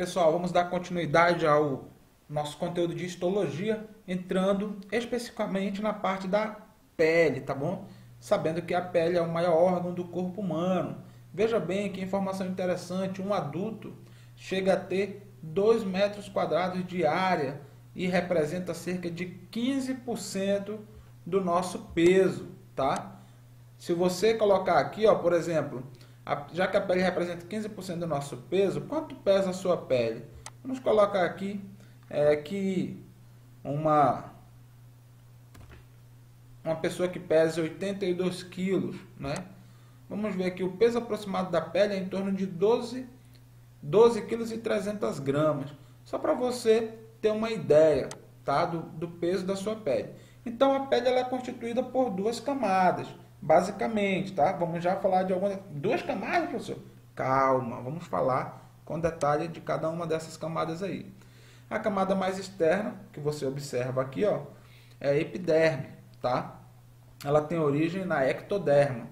pessoal, vamos dar continuidade ao nosso conteúdo de histologia, entrando especificamente na parte da pele, tá bom? Sabendo que a pele é o maior órgão do corpo humano. Veja bem que informação interessante, um adulto chega a ter 2 metros quadrados de área e representa cerca de 15% do nosso peso, tá? Se você colocar aqui, ó, por exemplo, já que a pele representa 15% do nosso peso, quanto pesa a sua pele? Vamos colocar aqui que uma pessoa que pesa 82 quilos, né? Vamos ver aqui, o peso aproximado da pele é em torno de 12 quilos e 300 gramas. Só para você ter uma ideia, tá? do peso da sua pele. Então, a pele ela é constituída por 2 camadas, basicamente, tá? Vamos já falar de algumas... 2 camadas, professor? Calma, vamos falar com detalhe de cada uma dessas camadas aí. A camada mais externa, que você observa aqui, ó, é a epiderme, tá? Ela tem origem na ectoderma,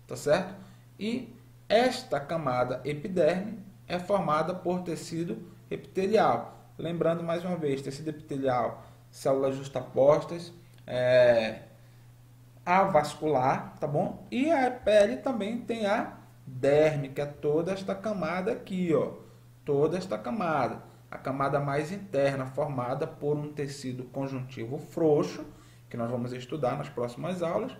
tá certo? E esta camada epiderme é formada por tecido epitelial. Lembrando mais uma vez, tecido epitelial, células justapostas, avascular, tá bom? E a pele também tem a derme, que é toda esta camada aqui, ó. Toda esta camada. A camada mais interna, formada por um tecido conjuntivo frouxo, que nós vamos estudar nas próximas aulas,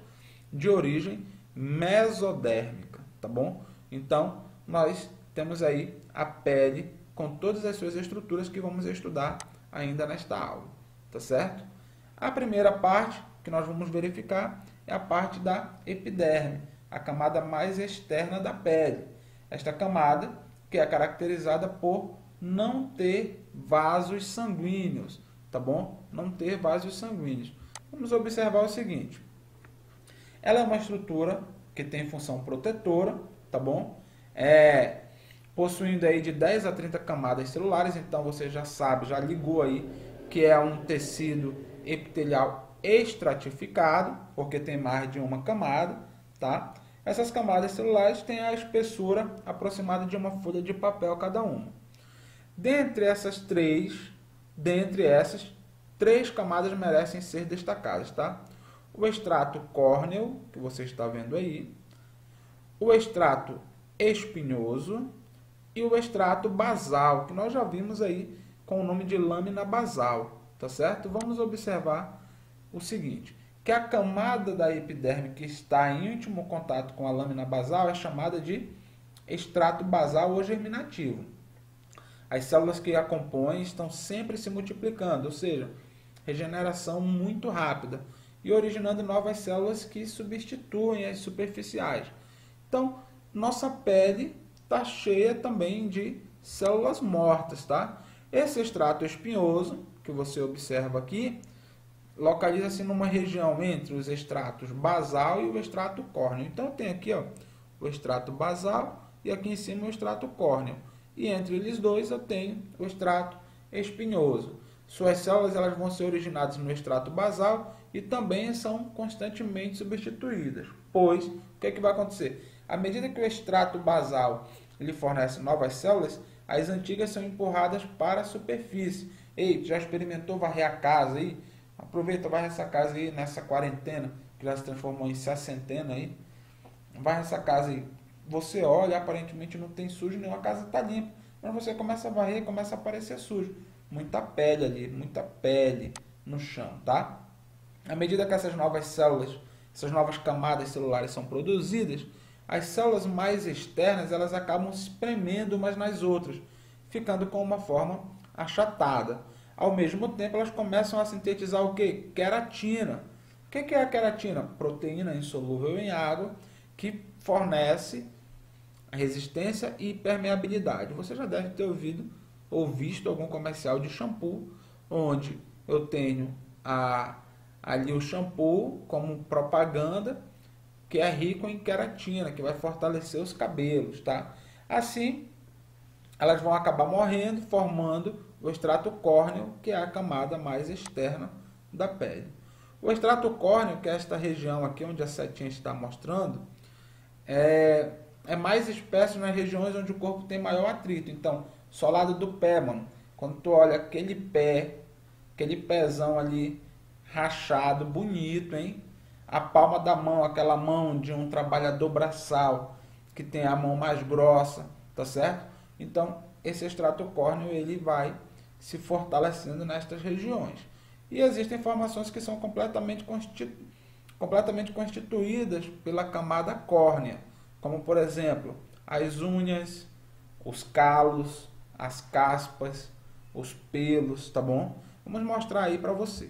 de origem mesodérmica, tá bom? Então, nós temos aí a pele com todas as suas estruturas que vamos estudar ainda nesta aula, tá certo? A primeira parte que nós vamos verificar é a parte da epiderme, a camada mais externa da pele. Esta camada que é caracterizada por não ter vasos sanguíneos, tá bom? Não ter vasos sanguíneos. Vamos observar o seguinte. Ela é uma estrutura que tem função protetora, tá bom? Possuindo aí de 10 a 30 camadas celulares, então você já sabe, já ligou aí que é um tecido epitelial estratificado, porque tem mais de uma camada, tá? Essas camadas celulares têm a espessura aproximada de uma folha de papel cada uma. Dentre essas três camadas merecem ser destacadas, tá? O extrato córneo, que você está vendo aí, o extrato espinhoso e o extrato basal, que nós já vimos aí com o nome de lâmina basal, tá certo? Vamos observar o seguinte, que a camada da epiderme que está em íntimo contato com a lâmina basal é chamada de extrato basal ou germinativo. As células que a compõem estão sempre se multiplicando, ou seja, regeneração muito rápida, e originando novas células que substituem as superficiais. Então, nossa pele está cheia também de células mortas, tá? Esse extrato espinhoso, que você observa aqui, localiza-se numa região entre os extratos basal e o extrato córneo. Então, tem aqui, ó, o extrato basal e aqui em cima o extrato córneo. E entre eles dois eu tenho o extrato espinhoso. Suas células elas vão ser originadas no extrato basal e também são constantemente substituídas. Pois, o que é que vai acontecer? À medida que o extrato basal ele fornece novas células, as antigas são empurradas para a superfície. Ei, já experimentou varrer a casa aí? Aproveita, varre essa casa aí nessa quarentena, que já se transformou em sessentena aí. Varre essa casa aí. Você olha, aparentemente não tem sujo nenhuma, a casa está limpa. Mas você começa a varrer, começa a aparecer sujo. Muita pele ali, muita pele no chão, tá? À medida que essas novas células, essas novas camadas celulares são produzidas, as células mais externas elas acabam se espremendo umas nas outras, ficando com uma forma achatada. Ao mesmo tempo, elas começam a sintetizar o quê? Queratina. O que é a queratina? Proteína insolúvel em água que fornece resistência e permeabilidade. Você já deve ter ouvido ou visto algum comercial de shampoo, onde eu tenho ali o shampoo como propaganda, que é rico em queratina, que vai fortalecer os cabelos, tá? Assim, elas vão acabar morrendo, formando o extrato córneo, que é a camada mais externa da pele. O extrato córneo, que é esta região aqui onde a setinha está mostrando, é mais espesso nas regiões onde o corpo tem maior atrito. Então, solado do pé, mano. Quando tu olha aquele pé, aquele pezão ali rachado, bonito, hein? A palma da mão, aquela mão de um trabalhador braçal, que tem a mão mais grossa, tá certo? Então, esse extrato córneo, ele vai se fortalecendo nestas regiões. E existem formações que são completamente constituídas pela camada córnea, como, por exemplo, as unhas, os calos, as caspas, os pelos, tá bom? Vamos mostrar aí para você.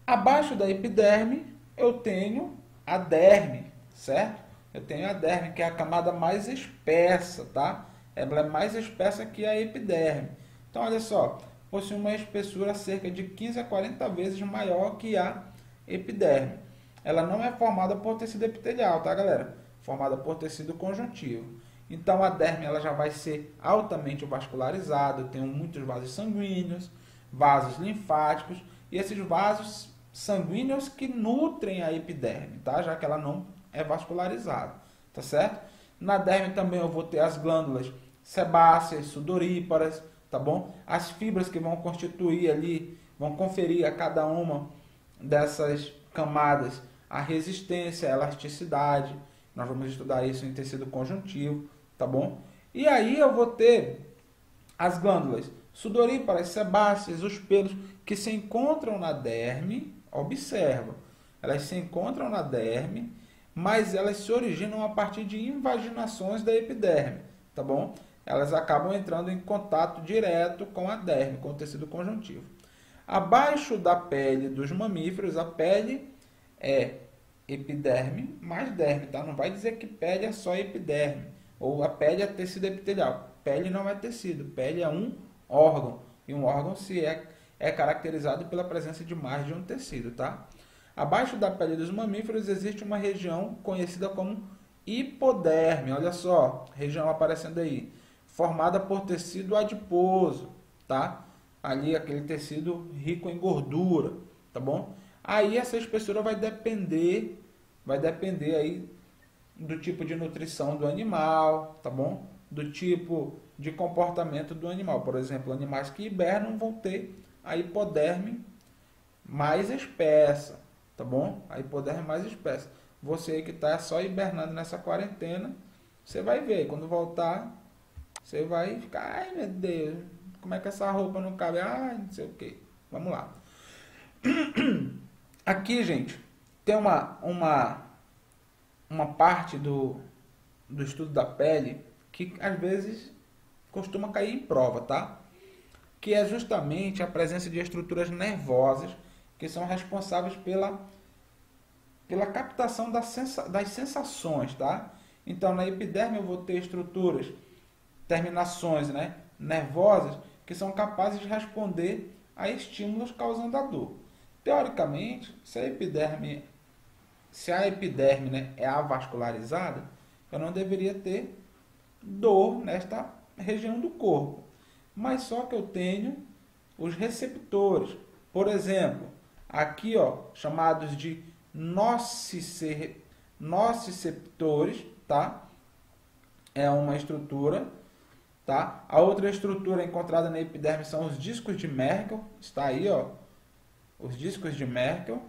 Abaixo da epiderme, eu tenho a derme, certo? Eu tenho a derme, que é a camada mais espessa, tá? Ela é mais espessa que a epiderme. Então, olha só, possui uma espessura cerca de 15 a 40 vezes maior que a epiderme. Ela não é formada por tecido epitelial, tá, galera? Formada por tecido conjuntivo. Então, a derme ela já vai ser altamente vascularizada. Eu tenho muitos vasos sanguíneos, vasos linfáticos, e esses vasos sanguíneos que nutrem a epiderme, tá? Já que ela não é vascularizada, tá certo? Na derme também eu vou ter as glândulas sebáceas, sudoríparas, tá bom? As fibras que vão constituir ali, vão conferir a cada uma dessas camadas a resistência, a elasticidade. Nós vamos estudar isso em tecido conjuntivo, tá bom? E aí eu vou ter as glândulas sudoríparas, sebáceas, os pelos que se encontram na derme. Observa, elas se encontram na derme, mas elas se originam a partir de invaginações da epiderme, tá bom? Elas acabam entrando em contato direto com a derme, com o tecido conjuntivo. Abaixo da pele dos mamíferos, a pele é epiderme mais derme, tá? Não vai dizer que pele é só epiderme, ou a pele é tecido epitelial. Pele não é tecido, pele é um órgão, e um órgão é caracterizado pela presença de mais de um tecido, tá? Abaixo da pele dos mamíferos existe uma região conhecida como hipoderme, olha só, região aparecendo aí, formada por tecido adiposo, tá? Ali aquele tecido rico em gordura, tá bom? Aí essa espessura vai depender aí do tipo de nutrição do animal, tá bom? Do tipo de comportamento do animal. Por exemplo, animais que hibernam vão ter a hipoderme mais espessa, tá bom? A hipoderme mais espessa. Você aí que está só hibernando nessa quarentena, você vai ver, quando voltar, você vai ficar, ai meu Deus, como é que essa roupa não cabe? Ai, não sei o que. Vamos lá. Aqui, gente, tem uma parte do estudo da pele que às vezes costuma cair em prova, tá? Que é justamente a presença de estruturas nervosas que são responsáveis pela captação das sensações, tá? Então, na epiderme eu vou ter estruturas, terminações, né, nervosas que são capazes de responder a estímulos causando a dor. Teoricamente, se a epiderme, né, é avascularizada, eu não deveria ter dor nesta região do corpo. Mas só que eu tenho os receptores. Por exemplo, aqui, ó, chamados de nociceptores, tá? É uma estrutura, tá? A outra estrutura encontrada na epiderme são os discos de Merkel, está aí, ó. Os discos de Merkel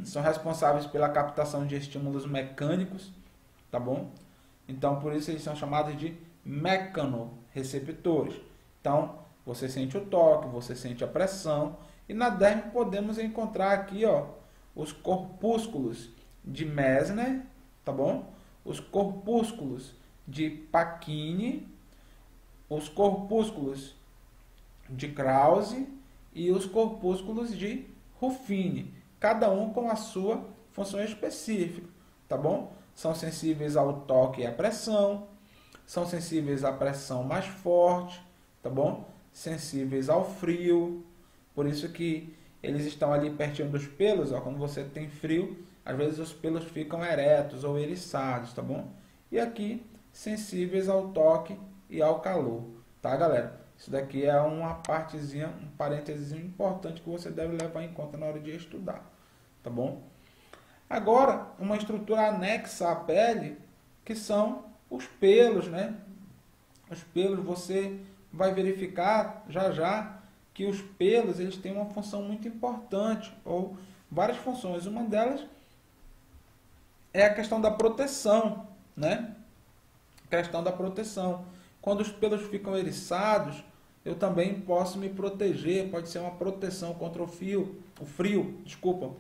são responsáveis pela captação de estímulos mecânicos, tá bom? Então, por isso eles são chamados de mecanorreceptores. Então, você sente o toque, você sente a pressão. E na derme podemos encontrar aqui, ó, os corpúsculos de Messner, tá bom? Os corpúsculos de Pacini, os corpúsculos de Krause e os corpúsculos de Ruffini, cada um com a sua função específica, tá bom? São sensíveis ao toque e à pressão, são sensíveis à pressão mais forte, tá bom? Sensíveis ao frio, por isso que eles estão ali pertinho dos pelos, ó, quando você tem frio, às vezes os pelos ficam eretos ou eriçados, tá bom? E aqui, sensíveis ao toque e ao calor, tá, galera? Isso daqui é uma partezinha, um parênteses importante que você deve levar em conta na hora de estudar, tá bom? Agora, uma estrutura anexa à pele, que são os pelos, né? os pelos, você vai verificar já já que os pelos eles têm uma função muito importante, ou várias funções. Uma delas é a questão da proteção, né? Questão da proteção. Quando os pelos ficam eriçados, eu também posso me proteger, pode ser uma proteção contra o frio, desculpa.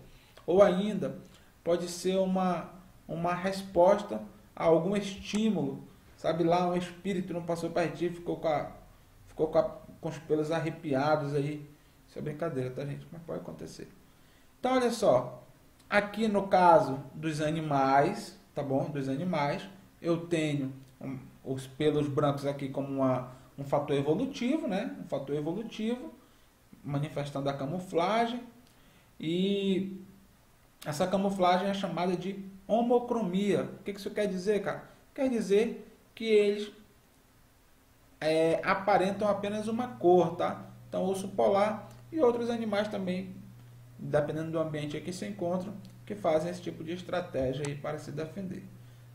Ou ainda, pode ser uma resposta a algum estímulo. Sabe lá, um espírito não passou perto de ti, ficou com os pelos arrepiados aí. Isso é brincadeira, tá, gente? Mas pode acontecer. Então, olha só. Aqui no caso dos animais, tá bom? Dos animais, eu tenho os pelos brancos aqui como um fator evolutivo, né? Um fator evolutivo, manifestando a camuflagem. E essa camuflagem é chamada de homocromia. O que isso quer dizer, cara? Quer dizer que eles aparentam apenas uma cor, tá? Então, o urso polar e outros animais também, dependendo do ambiente em que se encontram, que fazem esse tipo de estratégia aí para se defender.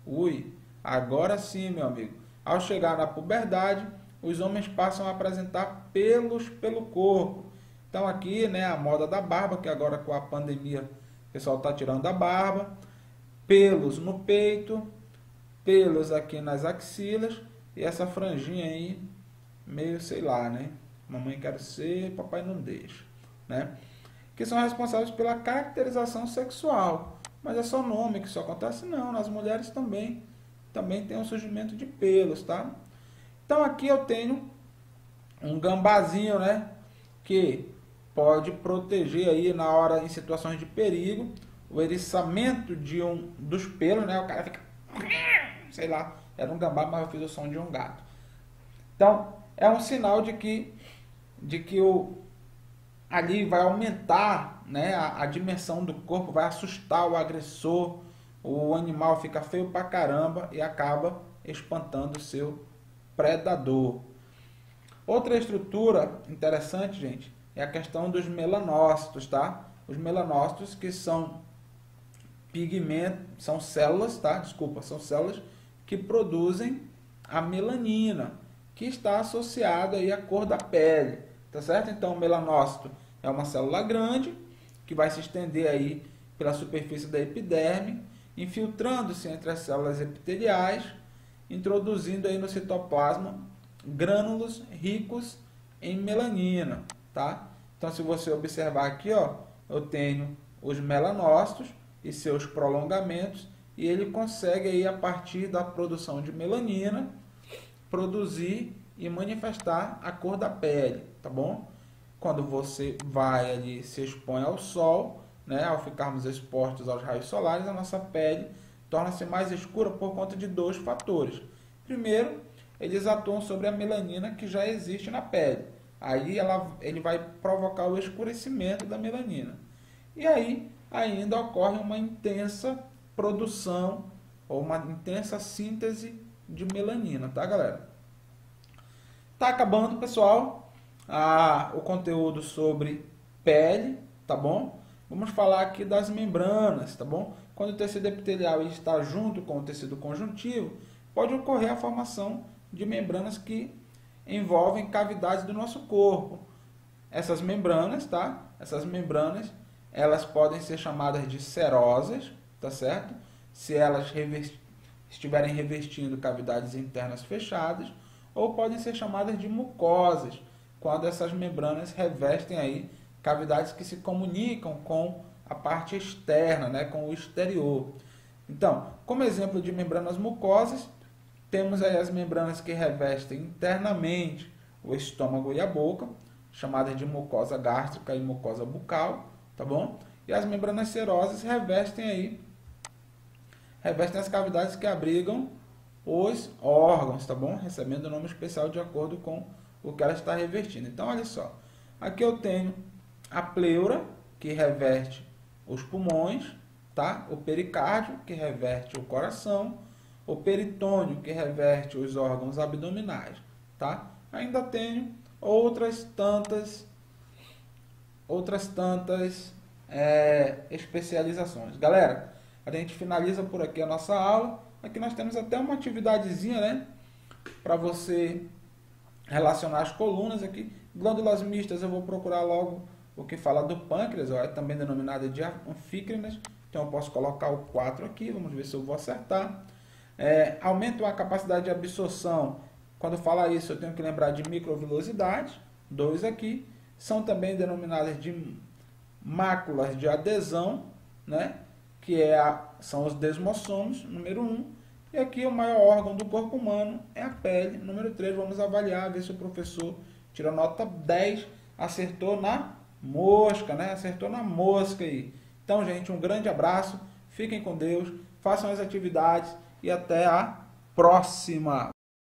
Ui, agora sim, meu amigo. Ao chegar na puberdade, os homens passam a apresentar pelos pelo corpo. Então aqui, né, a moda da barba, que agora com a pandemia o pessoal está tirando a barba. Pelos no peito, pelos aqui nas axilas e essa franjinha aí, meio sei lá, né? Mamãe quero ser, papai não deixa, né? Que são responsáveis pela caracterização sexual. Mas é só nome que isso acontece? Não, nas mulheres também tem um surgimento de pelos, tá? Então aqui eu tenho um gambazinho, né? Que pode proteger aí na hora, em situações de perigo, o eriçamento dos pelos, né? O cara fica, sei lá, era um gambá, mas eu fiz o som de um gato. Então, é um sinal de que ali vai aumentar, né, a dimensão do corpo, vai assustar o agressor, o animal fica feio pra caramba e acaba espantando o seu predador. Outra estrutura interessante, gente, é a questão dos melanócitos, tá? Os melanócitos que são pigmentos, são células, tá? Desculpa, são células que produzem a melanina, que está associada aí à cor da pele, tá certo? Então, o melanócito é uma célula grande que vai se estender aí pela superfície da epiderme, infiltrando-se entre as células epiteliais, introduzindo aí no citoplasma grânulos ricos em melanina, tá? Então, se você observar aqui, ó, eu tenho os melanócitos e seus prolongamentos, e ele consegue aí, a partir da produção de melanina, produzir e manifestar a cor da pele, tá bom? Quando você vai ali, se expõe ao sol, né, ao ficarmos expostos aos raios solares, a nossa pele torna-se mais escura por conta de dois fatores. Primeiro, eles atuam sobre a melanina que já existe na pele. Aí ele vai provocar o escurecimento da melanina. E aí ainda ocorre uma intensa produção ou uma intensa síntese de melanina, tá, galera? Tá acabando, pessoal, o conteúdo sobre pele, tá bom? Vamos falar aqui das membranas, tá bom? Quando o tecido epitelial está junto com o tecido conjuntivo, pode ocorrer a formação de membranas que envolvem cavidades do nosso corpo. Essas membranas, tá? Essas membranas, elas podem ser chamadas de serosas, tá certo? Se elas estiverem revestindo cavidades internas fechadas, ou podem ser chamadas de mucosas, quando essas membranas revestem aí cavidades que se comunicam com a parte externa, né, com o exterior. Então, como exemplo de membranas mucosas, temos aí as membranas que revestem internamente o estômago e a boca, chamadas de mucosa gástrica e mucosa bucal, tá bom? E as membranas serosas revestem as cavidades que abrigam os órgãos, tá bom? Recebendo o nome especial de acordo com o que ela está revestindo. Então, olha só. Aqui eu tenho a pleura, que reveste os pulmões, tá? O pericárdio, que reveste o coração, o peritônio, que reverte os órgãos abdominais, tá? Ainda tenho outras tantas especializações. Galera, a gente finaliza por aqui a nossa aula. Aqui nós temos até uma atividadezinha, né? para você relacionar as colunas aqui. Glândulas mistas, eu vou procurar logo o que fala do pâncreas, ó, é também denominada de anfícrinas, então eu posso colocar o 4 aqui, vamos ver se eu vou acertar. Aumenta a capacidade de absorção, quando fala isso eu tenho que lembrar de microvilosidade, 2 aqui, são também denominadas de máculas de adesão, né, que são os desmossomos, número 1, e aqui o maior órgão do corpo humano é a pele, número 3, vamos avaliar, ver se o professor tira nota 10, acertou na mosca, né? Acertou na mosca aí. Então, gente, um grande abraço, fiquem com Deus, façam as atividades e até a próxima.